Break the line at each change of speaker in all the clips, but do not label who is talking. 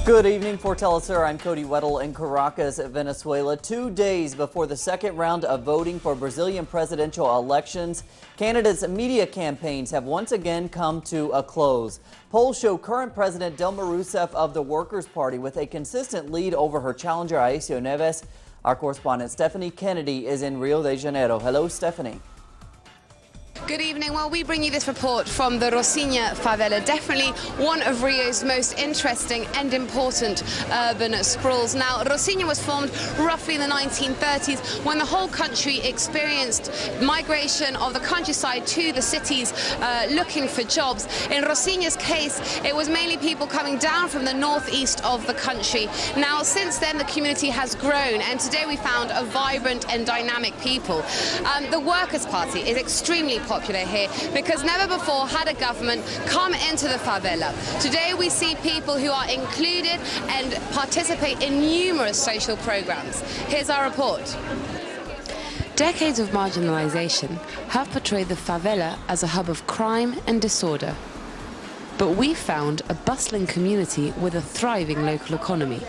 Good evening for Telesur. I'm Cody Weddle in Caracas, Venezuela. 2 days before the second round of voting for Brazilian presidential elections, candidates' media campaigns have once again come to a close. Polls show current President Dilma Rousseff of the Workers' Party with a consistent lead over her challenger Aécio Neves. Our correspondent Stephanie Kennedy is in Rio de Janeiro. Hello, Stephanie.
Good evening. Well, we bring you this report from the Rocinha favela, definitely one of Rio's most interesting and important urban sprawls. Now, Rocinha was formed roughly in the 1930s when the whole country experienced migration of the countryside to the cities looking for jobs. In Rocinha's case, it was mainly people coming down from the northeast of the country. Now, since then, the community has grown, and today we found a vibrant and dynamic people. The Workers' Party is extremely popular here because never before had a government come into the favela. Today we see people who are included and participate in numerous social programs. Here's our report. Decades of marginalization have portrayed the favela as a hub of crime and disorder. But we found a bustling community with a thriving local economy.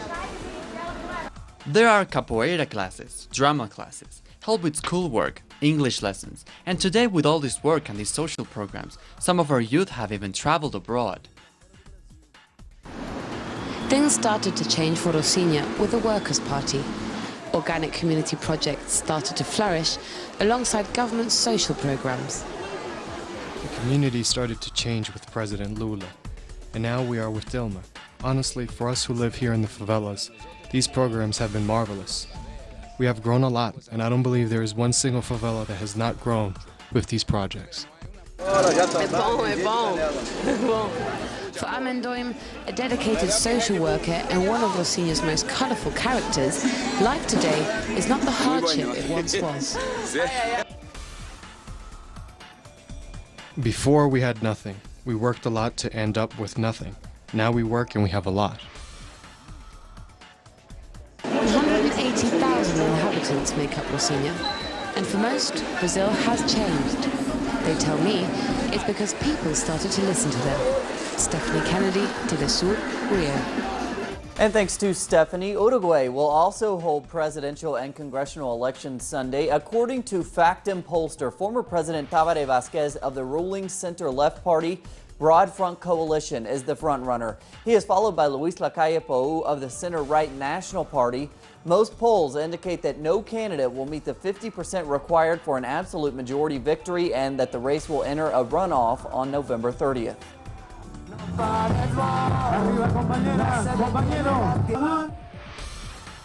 There are capoeira classes, drama classes, help with schoolwork, English lessons, and today with all this work and these social programs, some of our youth have even traveled abroad.
Things started to change for Rocinha with the Workers' Party. Organic community projects started to flourish alongside government social programs.
The community started to change with President Lula, and now we are with Dilma. Honestly, for us who live here in the favelas, these programs have been marvelous. We have grown a lot, and I don't believe there is one single favela that has not grown with these projects.
For Amendoim, a dedicated social worker and one of Rocinha's most colourful characters, life today is not the hardship it once was.
Before we had nothing. We worked a lot to end up with nothing. Now we work and we have a lot.
180,000 inhabitants make up Rocinha, and for most, Brazil has changed. They tell me it's because people started to listen to them. Stephanie Kennedy, Telesur, Rio.
And thanks to Stephanie, Uruguay will also hold presidential and congressional elections Sunday. According to Factum pollster, former President Tabaré Vázquez of the ruling center-left party Broad Front Coalition is the front-runner. He is followed by Luis Lacalle Pou of the center-right National Party. Most polls indicate that no candidate will meet the 50% required for an absolute majority victory and that the race will enter a runoff on November 30th.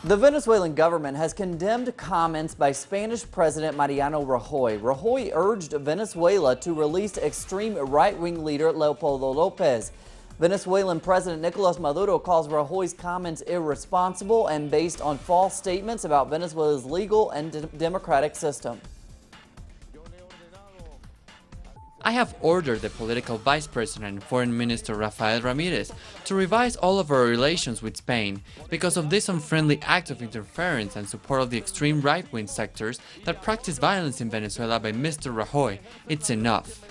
The Venezuelan government has condemned comments by Spanish President Mariano Rajoy. Rajoy urged Venezuela to release extreme right-wing leader Leopoldo López. Venezuelan President Nicolás Maduro calls Rajoy's comments irresponsible and based on false statements about Venezuela's legal and democratic system.
I have ordered the political vice president and foreign minister Rafael Ramirez to revise all of our relations with Spain because of this unfriendly act of interference and support of the extreme right-wing sectors that practice violence in Venezuela by Mr. Rajoy. It's enough.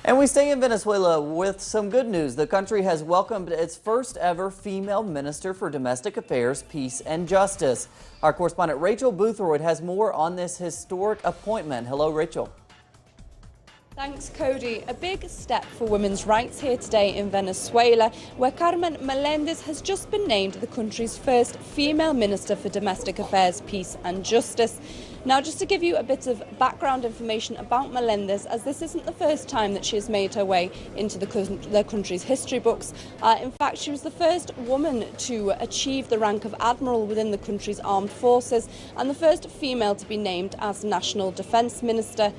And we stay in Venezuela with some good news. The country has welcomed its first ever female Minister for Domestic Affairs, Peace and Justice. Our correspondent Rachel Boothroyd has more on this historic appointment. Hello, Rachel.
Thanks, Cody. A big step for women's rights here today in Venezuela, where Carmen Melendez has just been named the country's first female Minister for Domestic Affairs, Peace and Justice. Now, just to give you a bit of background information about Melendez, as this isn't the first time that she has made her way into the country's history books. In fact, she was the first woman to achieve the rank of admiral within the country's armed forces and the first female to be named as National Defence Minister.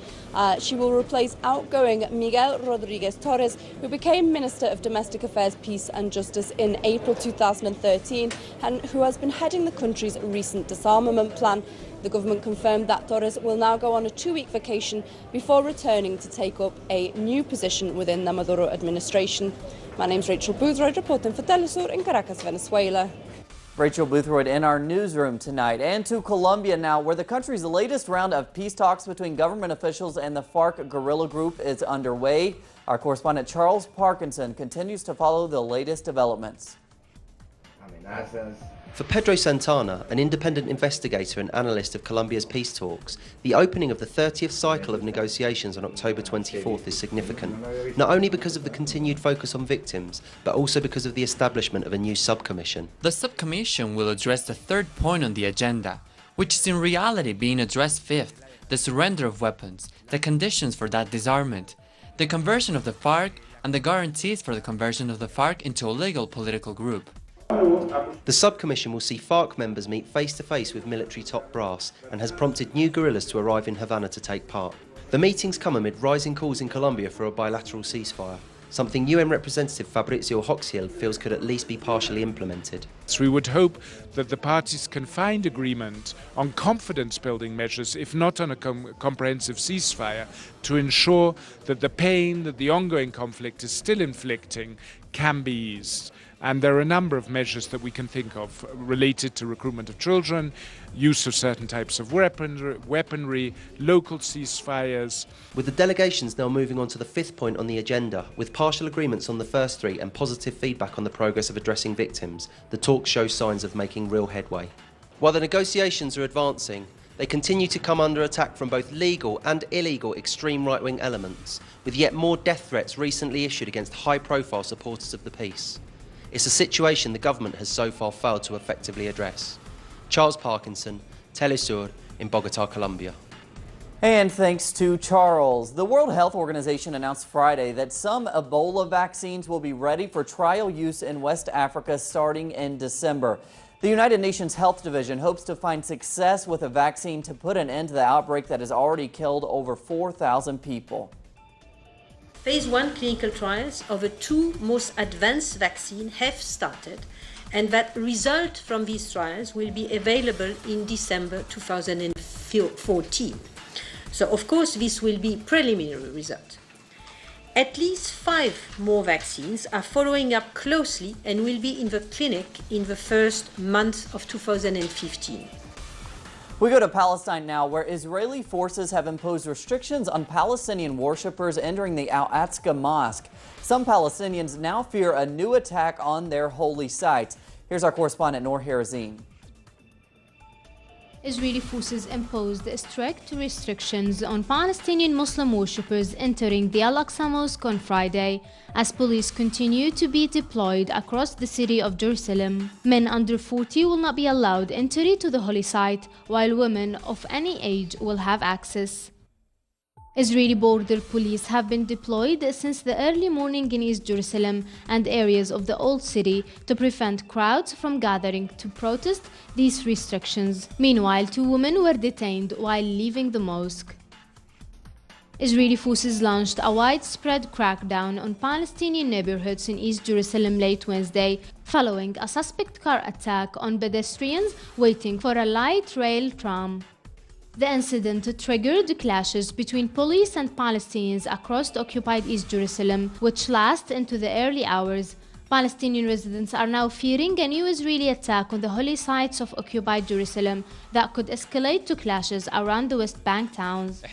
She will replace outgoing Miguel Rodríguez Torres, who became Minister of Domestic Affairs, Peace and Justice in April 2013 and who has been heading the country's recent disarmament plan. The government confirmed that Torres will now go on a 2-week vacation before returning to take up a new position within the Maduro administration. My name's Rachel Boothroyd, reporting for Telesur in Caracas, Venezuela.
Rachel Boothroyd in our newsroom tonight. And to Colombia now, where the country's latest round of peace talks between government officials and the FARC guerrilla group is underway. Our correspondent Charles Parkinson continues to follow the latest developments.
For Pedro Santana, an independent investigator and analyst of Colombia's peace talks, the opening of the 30th cycle of negotiations on October 24th is significant, not only because of the continued focus on victims, but also because of the establishment of a new subcommission.
The subcommission will address the third point on the agenda, which is in reality being addressed fifth: the surrender of weapons, the conditions for that disarmament, the conversion of the FARC, and the guarantees for the conversion of the FARC into a legal political group.
The subcommission will see FARC members meet face-to-face with military top brass and has prompted new guerrillas to arrive in Havana to take part. The meetings come amid rising calls in Colombia for a bilateral ceasefire, something UN Representative Fabrizio Hoxiel feels could at least be partially implemented.
We would hope that the parties can find agreement on confidence-building measures, if not on a comprehensive ceasefire, to ensure that the pain that the ongoing conflict is still inflicting can be eased. And there are a number of measures that we can think of related to recruitment of children, use of certain types of weaponry, local ceasefires.
With the delegations now moving on to the fifth point on the agenda, with partial agreements on the first three and positive feedback on the progress of addressing victims, the talks show signs of making real headway. While the negotiations are advancing, they continue to come under attack from both legal and illegal extreme right-wing elements, with yet more death threats recently issued against high-profile supporters of the peace. It's a situation the government has so far failed to effectively address. Charles Parkinson, Telesur in Bogotá, Colombia.
And thanks to Charles. The World Health Organization announced Friday that some Ebola vaccines will be ready for trial use in West Africa starting in December. The United Nations Health Division hopes to find success with a vaccine to put an end to the outbreak that has already killed over 4,000 people.
Phase 1 clinical trials of the two most advanced vaccines have started, and that result from these trials will be available in December 2014. So, of course, this will be preliminary result. At least 5 more vaccines are following up closely and will be in the clinic in the first month of 2015.
We go to Palestine now, where Israeli forces have imposed restrictions on Palestinian worshippers entering the Al-Aqsa Mosque. Some Palestinians now fear a new attack on their holy site. Here's our correspondent Noor Harazin.
Israeli forces imposed strict restrictions on Palestinian Muslim worshippers entering the Al-Aqsa Mosque on Friday, as police continue to be deployed across the city of Jerusalem. Men under 40 will not be allowed entry to the holy site, while women of any age will have access. Israeli border police have been deployed since the early morning in East Jerusalem and areas of the Old City to prevent crowds from gathering to protest these restrictions. Meanwhile, 2 women were detained while leaving the mosque. Israeli forces launched a widespread crackdown on Palestinian neighborhoods in East Jerusalem late Wednesday, following a suspect car attack on pedestrians waiting for a light rail tram. The incident triggered clashes between police and Palestinians across the occupied East Jerusalem, which last into the early hours. Palestinian residents are now fearing a new Israeli attack on the holy sites of occupied Jerusalem that could escalate to clashes around the West Bank towns.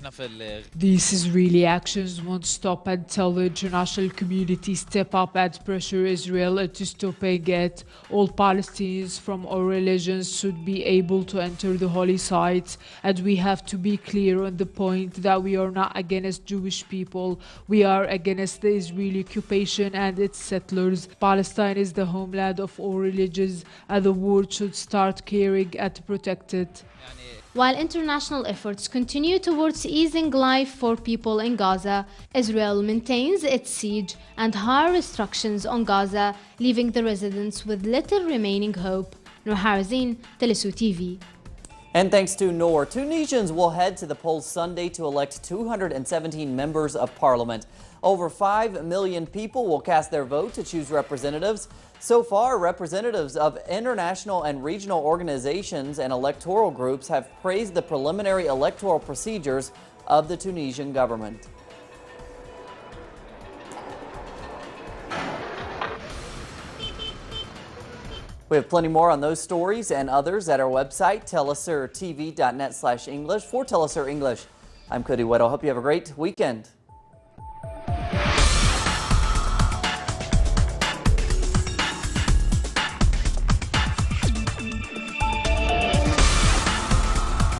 These Israeli actions won't stop until the international community step up and pressure Israel to stopping it. All Palestinians from all religions should be able to enter the holy sites, and we have to be clear on the point that we are not against Jewish people. We are against the Israeli occupation and its settlers. Palestine is the homeland of all religions, and the world should start caring and protect it.
While international efforts continue towards easing life for people in Gaza, Israel maintains its siege and hard restrictions on Gaza, leaving the residents with little remaining hope. Noor Harazin, Telesur TV.
And thanks to Noor, Tunisians will head to the polls Sunday to elect 217 members of parliament. Over 5 million people will cast their vote to choose representatives. So far, representatives of international and regional organizations and electoral groups have praised the preliminary electoral procedures of the Tunisian government. We have plenty more on those stories and others at our website, telesurtv.net/English. For Telesur English, I'm Cody Weddle. Hope you have a great weekend.